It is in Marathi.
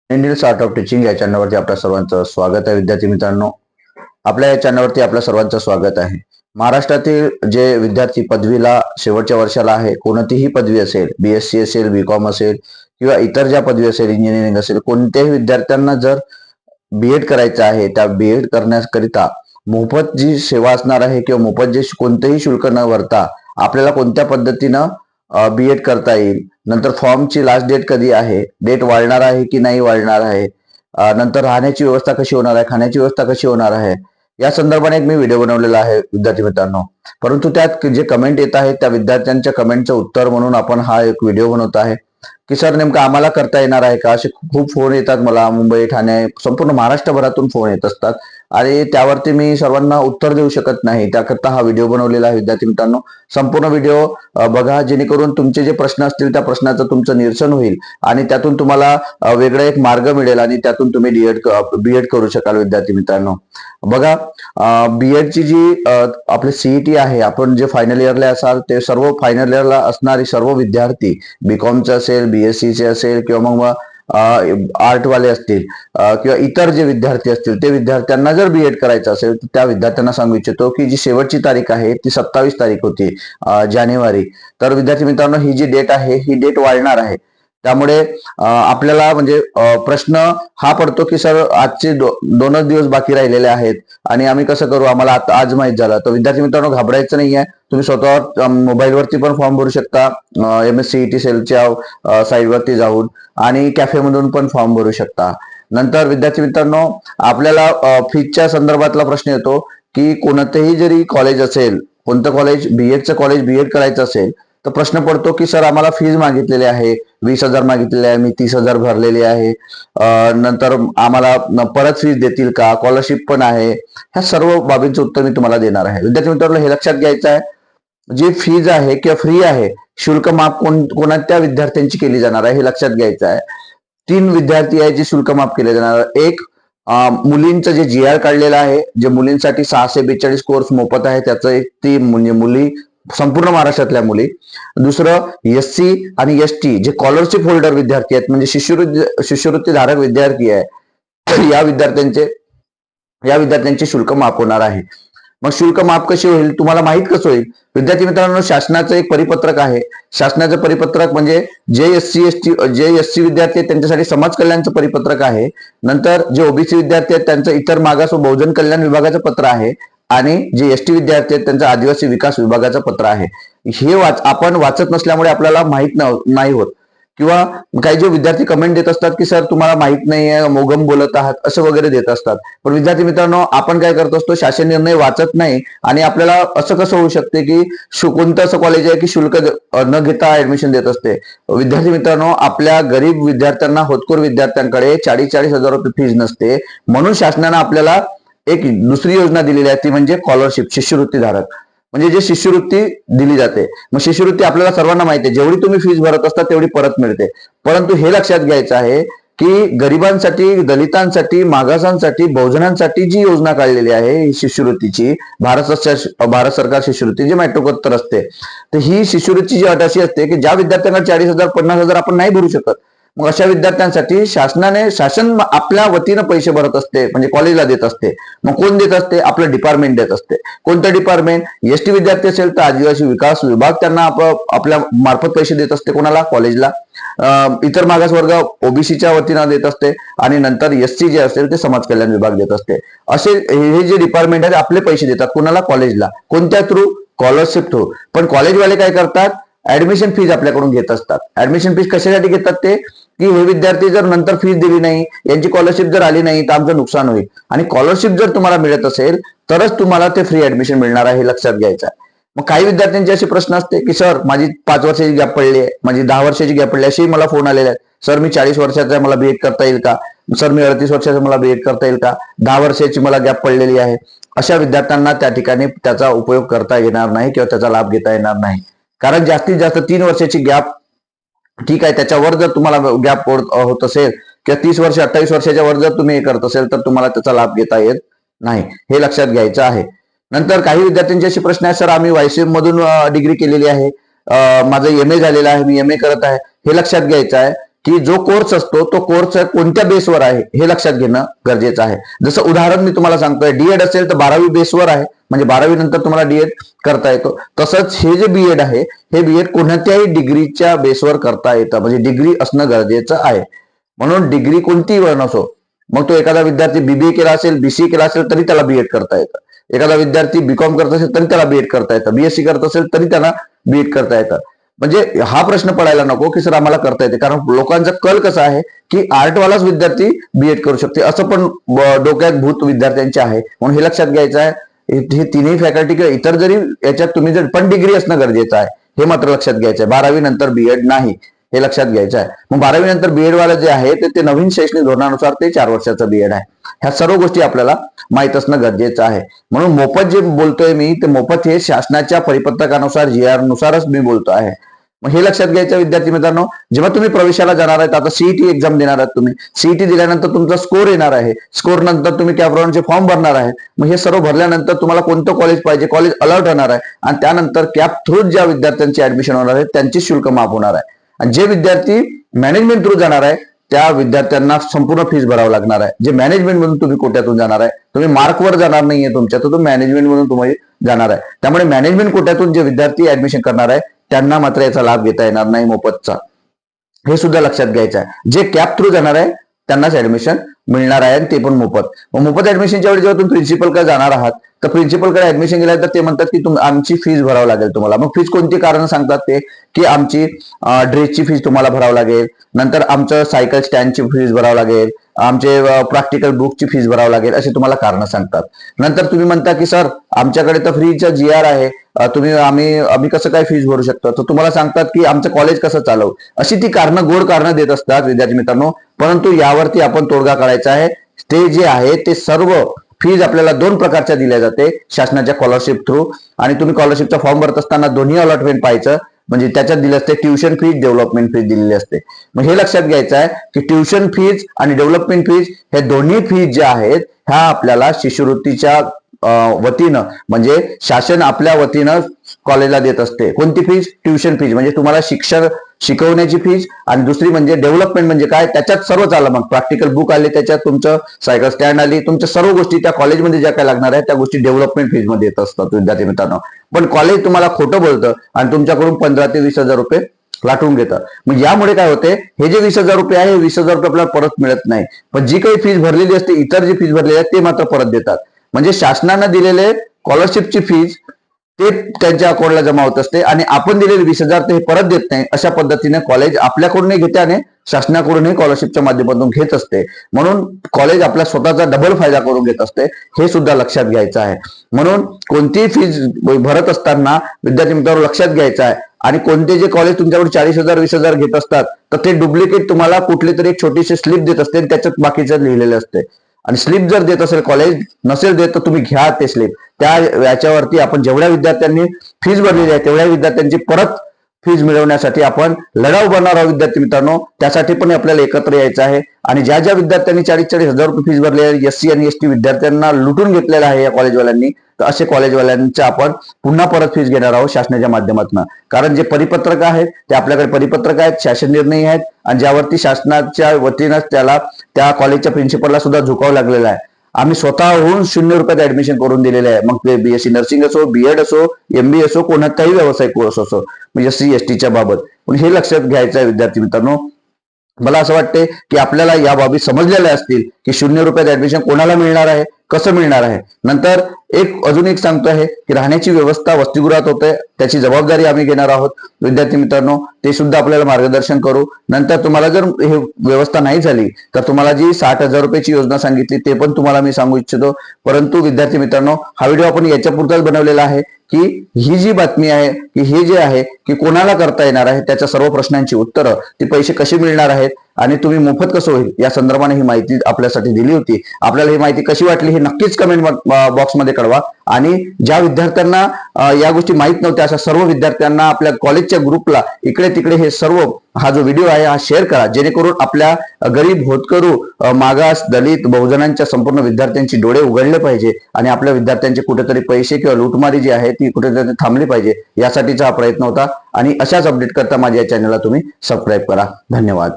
इंडियन आर्ट ऑफ टीचिंग या चॅनलवरती आपल्या सर्वांचं स्वागत आहे. विद्यार्थी मित्रांनो, आपल्या या चॅनलवरती आपल्या सर्वांचं स्वागत आहे. महाराष्ट्रातील जे विद्यार्थी पदवीला शेवटच्या वर्षाला आहे, कोणतीही पदवी असेल, BSc असेल, BCom असेल किंवा इतर ज्या पदवी असेल, इंजिनिअरिंग असेल, कोणत्याही विद्यार्थ्यांना जर बीएड करायचं आहे, त्या बीएड करण्याकरिता मोफत जी सेवा असणार आहे किंवा मोफत जे कोणतेही शुल्क न भरता आपल्याला कोणत्या पद्धतीनं बीएड करता येईल, नंतर फॉर्मची लास्ट डेट कधी आहे, डेट वाढणार आहे की नाही वाढणार आहे, नंतर राहण्याची व्यवस्था कशी होणार आहे, खाण्याची व्यवस्था कशी होणार आहे, या संदर्भाने एक मी व्हिडिओ बनवलेला आहे विद्यार्थी मित्रांनो. परंतु त्यात जे कमेंट येत आहेत त्या विद्यार्थ्यांच्या कमेंटचं उत्तर म्हणून आपण हा एक व्हिडिओ बनवत आहे की सर नेमकं आम्हाला करता येणार आहे का. असे खूप फोन येतात मला, मुंबई, ठाणे, संपूर्ण महाराष्ट्रभरातून फोन येत असतात आणि त्यावरती मी सर्वांना उत्तर देऊ शकत नाही. त्याकरता हा व्हिडिओ बनवलेला आहे विद्यार्थी मित्रांनो. संपूर्ण व्हिडिओ बघा, जेणेकरून तुमचे जे प्रश्न असतील त्या प्रश्नाचं तुमचं निरसन होईल आणि त्यातून तुम्हाला वेगळा एक मार्ग मिळेल आणि त्यातून तुम्ही बीएड करू शकाल. विद्यार्थी मित्रांनो बघा, बीएडची जी आपली सीईटी आहे, आपण जे फायनल इयरला असाल ते सर्व फायनल इयरला असणारे सर्व विद्यार्थी, बीकॉमचे असेल, बीएससीचे असेल किंवा मग आर्टवाले असतील किंवा इतर जे विद्यार्थी असतील, ते विद्यार्थ्यांना जर बीएड करायचं असेल तर त्या विद्यार्थ्यांना सांगू इच्छितो की जी शेवटची तारीख आहे ती 27 तारीख होती, जानेवारी. तर विद्यार्थी मित्रांनो, ही जी डेट आहे ही डेट वाढणार आहे. त्यामुळे आपल्याला म्हणजे प्रश्न हा पडतो की सर आजचे दोनच दिवस बाकी राहिलेले आहेत आणि आम्ही कसं करू, आम्हाला आता आज माहित झालं. तर विद्यार्थी मित्रांनो, घाबरायचं नाहीये. तुम्ही स्वतःवर मोबाईलवरती पण फॉर्म भरू शकता, MSCET सेलच्या साईटवरती जाऊन, आणि कॅफेमधून पण फॉर्म भरू शकता. नंतर विद्यार्थी मित्रांनो, आपल्याला फीजच्या संदर्भातला प्रश्न येतो की कोणतेही जरी कॉलेज असेल, कोणतं कॉलेज, बीएडचं कॉलेज बीएड करायचं असेल तर प्रश्न पडतो की सर आम्हाला फीज मागितलेली आहे, 20,000 मागितलेले आहे, मी 30,000 भरलेली आहे, नंतर आम्हाला परत फीज देतील का, स्कॉलरशिप पण आहे. ह्या सर्व बाबींचं उत्तर मी तुम्हाला देणार आहे. विद्यार्थी मित्रांनो, हे लक्षात घ्यायचं आहे, जी फीज आहे किंवा फ्री आहे, शुल्क माफ कोणत्या विद्यार्थ्यांची केली जाणार आहे हे लक्षात घ्यायचं आहे. 3 विद्यार्थी आहे जे शुल्क माफ केले जाणार. एक, मुलींचं जे GR काढलेलं आहे, जे मुलींसाठी 642 कोर्स मोफत आहे, त्याचं एक ती म्हणजे मुली, संपूर्ण महाराष्ट्रातल्या मुली. दुसरं, SC आणि ST जे स्कॉलरशिप होल्डर विद्यार्थी आहेत, म्हणजे शिष्यवृत्ती धारक विद्यार्थी आहे, या विद्यार्थ्यांचे शुल्क माफ होणार आहे. मग शुल्क माफ कशी होईल, तुम्हाला माहित कसं होईल? विद्यार्थी मित्रांनो, शासनाचं एक परिपत्रक आहे. शासनाचं परिपत्रक म्हणजे जे SC विद्यार्थी आहेत त्यांच्यासाठी समाज कल्याणचं परिपत्रक आहे. नंतर जे OBC विद्यार्थी आहेत त्यांचं इतर मागास व बहुजन कल्याण विभागाचं पत्र आहे आणि जे ST विद्यार्थी आहेत त्यांचं आदिवासी विकास विभागाचं पत्र आहे. हे आपण वाचत नसल्यामुळे आपल्याला माहित नाही होत, किंवा काही जे विद्यार्थी कमेंट देत असतात की सर तुम्हाला माहित नाहीये, मोगम बोलत आहात, असं वगैरे देत असतात. पण विद्यार्थी मित्रांनो, आपण काय करत असतो, शासन निर्णय वाचत नाही आणि आपल्याला असं कसं होऊ शकते की कोणतं असं कॉलेज आहे की शुल्क न घेता ऍडमिशन देत असते. विद्यार्थी मित्रांनो, आपल्या गरीब विद्यार्थ्यांना, होतकरू विद्यार्थ्यांकडे 40,000 रुपये फीज नसते, म्हणून शासनानं आपल्याला एक दुसरी योजना दिलेली आहे, ती म्हणजे स्कॉलरशिप, शिष्यवृत्ती धारक, म्हणजे जे शिष्यवृत्ती दिली जाते. मग शिष्यवृत्ती आपल्याला सर्वांना माहिती आहे, जेवढी तुम्ही फीज भरत असता तेवढी परत मिळते. परंतु हे लक्षात घ्यायचं आहे की गरिबांसाठी, दलितांसाठी, मागासांसाठी, बहुजनांसाठी जी योजना काढलेली आहे ही शिष्यवृत्तीची, भारत सरकार शिष्यवृत्ती, जे मॅट्रिकोत्तर असते, तर ही शिष्यवृत्तीची अट अशी असते की ज्या विद्यार्थ्यांना 40,000 50,000 आपण नाही भरू शकत, मग अशा विद्यार्थ्यांसाठी शासन आपल्या वतीनं पैसे भरत असते, म्हणजे कॉलेजला देत असते. मग कोण देत असते? आपलं डिपार्टमेंट देत असते. कोणतं डिपार्टमेंट? ST विद्यार्थी असेल तर आदिवासी विकास विभाग त्यांना आपल्या मार्फत पैसे देत असते. कोणाला? कॉलेजला. इतर मागासवर्ग OBCच्या वतीनं देत असते आणि नंतर SC जे असेल ते समाज कल्याण विभाग देत असते. असे हे जे डिपार्टमेंट आहे आपले पैसे देतात. कोणाला? कॉलेजला. कोणत्या थ्रू? Scholarship through. पण कॉलेजवाले काय करतात? ऍडमिशन फीज आपल्याकडून घेत असतात. ऍडमिशन फीज कशासाठी घेतात ते? की हे विद्यार्थी जर नंतर फीज दिली नाही, यांची स्कॉलरशिप जर आली नाही तर आमचं नुकसान होईल, आणि स्कॉलरशिप जर तुम्हाला मिळत असेल तरच तुम्हाला ते फ्री ऍडमिशन मिळणार आहे, हे लक्षात घ्यायचं आहे. मग काही विद्यार्थ्यांचे असे प्रश्न असते की सर माझी 5 वर्षाची गॅप पडली आहे, माझी 10 वर्षाची गॅप पडली, असेही मला फोन आलेले आहेत. सर मी 40 वर्षाचा आहे, मला बीएड करता येईल का? सर मी 38 वर्षाचा, मला बीएड करता येईल का? 10 वर्षाची मला गॅप पडलेली आहे. अशा विद्यार्थ्यांना त्या ठिकाणी त्याचा उपयोग करता येणार नाही किंवा त्याचा लाभ घेता येणार नाही. कारण जास्तीत जास्त 3 वर्षाची गॅप ठीक आहे, त्याच्यावर जर तुम्हाला गॅप होत असेल किंवा 30 वर्ष 28 वर्षाच्या वर जर तुम्ही हे करत असेल तर तुम्हाला त्याचा लाभ घेता येत नाही, हे लक्षात घ्यायचं आहे. नंतर काही विद्यार्थ्यांचे असे प्रश्न आहेत, सर आम्ही YCM मधून डिग्री केलेली आहे, माझं MA झालेलं आहे, मी MA करत आहे. हे लक्षात घ्यायचं आहे की जो कोर्स असतो तो कोर्स कोणत्या बेसवर आहे हे लक्षात घेणं गरजेचं आहे. जसं उदाहरण मी तुम्हाला सांगतोय, डीएड असेल तर 12वी बेसवर आहे, म्हणजे 12वी नंतर तुम्हाला डीएड करता येतो. तसंच हे जे बीएड आहे हे बीएड कोणत्याही डिग्रीच्या बेसवर करता येतं, म्हणजे डिग्री असणं गरजेचं आहे. म्हणून डिग्री कोणतीही नसो, मग तो एखादा विद्यार्थी बीबीए केला असेल, बीसीए केला असेल तरी त्याला बीएड करता येतं. एखादा विद्यार्थी बीकॉम करत असेल तरी त्याला बीएड करता येतं, बीएससी करत असेल तरी त्याला बीएड करता येतं. म्हणजे हा प्रश्न पडायला नको की सर आम्हाला करता येते, कारण लोकांचा कल कसा आहे की आर्टवालाच विद्यार्थी बीएड करू शकते असं पण डोक्यात भूत विद्यार्थ्यांचे आहे. म्हणून हे लक्षात घ्यायचं आहे, हे तिन्ही फॅकल्टी किंवा इतर जरी याच्यात तुम्ही जर पण डिग्री असणं गरजेचं आहे हे मात्र लक्षात घ्यायचं आहे. 12वी नंतर बीएड नाही हे लक्षात घ्यायचं आहे. मग 12वी नंतर बीएड वाला जे आहे ते नवीन शैक्षणिक धोरणानुसार ते 4 वर्षाचं बीएड आहे. ह्या सर्व गोष्टी आपल्याला माहित असणं गरजेचं आहे. म्हणून मोफत जे बोलतोय मी ते मोफत हे शासनाच्या परिपत्रकानुसार GR नुसारच मी बोलतो आहे. मग हे लक्षात घ्यायचं विद्यार्थी मित्रांनो, जेव्हा तुम्ही प्रवेशाला जाणार आहेत, आता सीईटी एक्झाम देणार आहात तुम्ही, सीईटी दिल्यानंतर तुमचा स्कोर येणार आहे, स्कोर नंतर तुम्ही कॅपराउंडचे फॉर्म भरणार आहे. मग हे सर्व भरल्यानंतर तुम्हाला कोणतं कॉलेज पाहिजे, कॉलेज अलर्ट होणार आहे आणि त्यानंतर कॅप थ्रू ज्या विद्यार्थ्यांची ऍडमिशन होणार आहे त्यांची शुल्क माफ होणार आहे. आणि जे विद्यार्थी मॅनेजमेंट थ्रू जाणार आहे त्या विद्यार्थ्यांना संपूर्ण फीस भरावं लागणार आहे. जे मॅनेजमेंट मधून तुम्ही कोट्यातून जाणार आहे, तुम्ही मार्कवर जाणार नाहीये तुमच्या, तर तुम्ही मॅनेजमेंट मधून तुम्ही जाणार आहे. त्यामुळे मॅनेजमेंट कोट्यातून जे विद्यार्थी ऍडमिशन करणार आहे त्यांना मात्र याचा लाभ घेता येणार नाही मोफतचा, हे सुद्धा लक्षात घ्यायचं आहे. जे कॅप थ्रू जाणार आहे त्यांनाच ऍडमिशन मिळणार आहे आणि ते पण मोफत. मोफत ऍडमिशनच्या वेळी जेव्हा तुम्ही प्रिन्सिपलकडे जाणार आहात तर प्रिन्सिपलकडे ऍडमिशन गेल्यानंतर तर ते म्हणतात की आमची फीस भरावं लागेल तुम्हाला. मग फीस कोणती कारण सांगतात ते की आमची ड्रेसची फीस तुम्हाला भरावं लागेल, नंतर आमचं सायकल स्टँडची फीस भरावं लागेल, आमचे प्रॅक्टिकल बुकची फीस भरावं लागेल, असे तुम्हाला कारण सांगतात. नंतर तुम्ही म्हणता की सर आमच्याकडे तर फ्रीचा GR आहे, आम्ही कसं काय फीस भरू शकतो, तर तुम्हाला सांगतात की आमचं कॉलेज कसं चालवू, अशी ती कारणं गोड कारणं देत असतात विद्यार्थी मित्रांनो. परंतु यावरती आपण तोडगा काढायचा आहे. ते जे आहे ते सर्व फीज आपल्याला 2 प्रकारच्या दिल्या जाते, शासनाच्या स्कॉलरशिप थ्रू, आणि तुम्ही स्कॉलरशिपचा फॉर्म भरत असताना दोन्ही अलॉटमेंट पाहायचं. म्हणजे त्याच्यात दिले असते ट्युशन फीज, डेव्हलपमेंट फीज दिलेली असते. मग हे लक्षात घ्यायचं आहे की ट्युशन फीज आणि डेव्हलपमेंट फीज हे दोन्ही फीज ज्या आहेत ह्या आपल्याला शिष्यवृत्तीच्या वतीनं, म्हणजे शासन आपल्या वतीनं कॉलेजला देत असते. कोणती फीज? ट्युशन फीज, म्हणजे तुम्हाला शिक्षण शिकवण्याची फीज, आणि दुसरी म्हणजे डेव्हलपमेंट म्हणजे काय, त्याच्यात सर्वच आलं. मग प्रॅक्टिकल बुक आले, त्याच्यात तुमचं सायकल स्टँड आली, तुमच्या सर्व गोष्टी त्या कॉलेजमध्ये ज्या काय लागणार आहेत त्या गोष्टी डेव्हलपमेंट फीज मध्ये येत असतात विद्यार्थी मित्रांनो. पण कॉलेज तुम्हाला खोटं बोलतं आणि तुमच्याकडून 15 ते 20 हजार रुपये लाटून घेतं. मग यामुळे काय होते, हे जे 20 हजार रुपये आहे, 20 हजार रुपये आपल्याला परत मिळत नाही, पण जी काही फीज भरलेली असते, इतर जी फीज भरलेली आहे ते मात्र परत देतात. म्हणजे शासनानं दिलेले स्कॉलरशिपची फीज ते त्यांच्या अकाउंटला जमा होत असते आणि आपण दिलेले 20 हजार ते परत देत नाही. अशा पद्धतीने कॉलेज आपल्याकडूनही घेते आणि शासनाकडूनही स्कॉलरशिपच्या माध्यमातून घेत असते. म्हणून कॉलेज आपला स्वतःचा डबल फायदा करून घेत असते, हे सुद्धा लक्षात घ्यायचं आहे. म्हणून कोणतीही फीज भरत असताना विद्यार्थी मित्रांनो लक्षात घ्यायचं आहे. आणि कोणते जे कॉलेज तुमच्याकडून 40 हजार 20 हजार घेत असतात तर ते डुप्लिकेट तुम्हाला कुठली तरी एक छोटीशी स्लिप देत असते आणि त्याच्यात बाकीचं लिहिलेले असते. आणि स्लिप जर देत असेल कॉलेज, नसेल देत तर तुम्ही घ्या ते स्लिप. त्या याच्यावरती आपण जेवढ्या विद्यार्थ्यांनी फीज भरलेली आहे तेवढ्या विद्यार्थ्यांची परत फीज मिळवण्यासाठी आपण लढा उभारणार आहोत विद्यार्थी मित्रांनो. त्यासाठी पण आपल्याला एकत्र यायचं आहे. आणि ज्या ज्या विद्यार्थ्यांनी 40-40 हजार रुपये फीज भरले आहे, SC आणि ST विद्यार्थ्यांना लुटून घेतलेलं आहे या कॉलेजवाल्यांनी, तर असे कॉलेजवाल्यांच्या आपण पुन्हा परत फीज घेणार आहोत शासनाच्या माध्यमातून. कारण जे परिपत्रक आहेत ते आपल्याकडे परिपत्रक आहेत, शासन निर्णय आहेत, आणि ज्यावरती शासनाच्या वतीनं त्या कॉलेजच्या प्रिन्सिपलला सुद्धा झुकावं लागलेलं आहे. आम्ही स्वतःहून 0 रुपयात ऍडमिशन करून दिलेले आहे. मग ते BSc नर्सिंग असो, BEd असो, MBA असो, कोणताही व्यावसायिक कोर्स असो, म्हणजे SC ST च्या बाबत. पण हे लक्षात घ्यायचं आहे विद्यार्थी मित्रांनो. मला असं वाटते की आपल्याला या बाबी समजलेल्या असतील की 0 रुपयात ऍडमिशन कोणाला मिळणार आहे, कसं मिळणार आहे. नंतर अजून एक सांगतो आहे की राहण्याची व्यवस्था वसतिगृहात होते, त्याची जबाबदारी आम्ही घेणार आहोत विद्यार्थी मित्रांनो. ते सुद्धा आपल्याला मार्गदर्शन करू. नंतर तुम्हाला जर हे व्यवस्था नाही झाली तर तुम्हाला जी 60 हजार रुपयाची योजना सांगितली ते पण तुम्हाला मी सांगू इच्छितो. परंतु विद्यार्थी मित्रांनो, हा व्हिडिओ आपण याच्यापुरताच बनवलेला आहे की ही जी बातमी आहे की हे जे आहे की कोणाला करता येणार आहे, त्याच्या सर्व प्रश्नांची उत्तरं, ते पैसे कसे मिळणार आहेत आणि तुम्ही मोफत कसं होईल या संदर्भाने ही माहिती आपल्यासाठी दिली होती. आपल्याला ही माहिती कशी वाटली हे नक्कीच कमेंट बॉक्समध्ये कळवा. आणि ज्या विद्यार्थ्यांना या गोष्टी माहित नव्हत्या अशा सर्व विद्यार्थ्यांना आपल्या कॉलेजच्या ग्रुपला इकडे तिकडे हे सर्व हा जो व्हिडिओ आहे हा शेअर करा, जेणेकरून आपल्या गरीब, होतकरू, मागास, दलित, बहुजनांच्या संपूर्ण विद्यार्थ्यांची डोळे उघडले पाहिजे आणि आपल्या विद्यार्थ्यांचे कुठेतरी पैसे किंवा लूटमारी जी आहे ती कुठेतरी थांबली पाहिजे, यासाठीचा हा प्रयत्न होता. आणि अशाच अपडेट करता माझ्या चॅनलला तुम्ही सबस्क्राईब करा. धन्यवाद.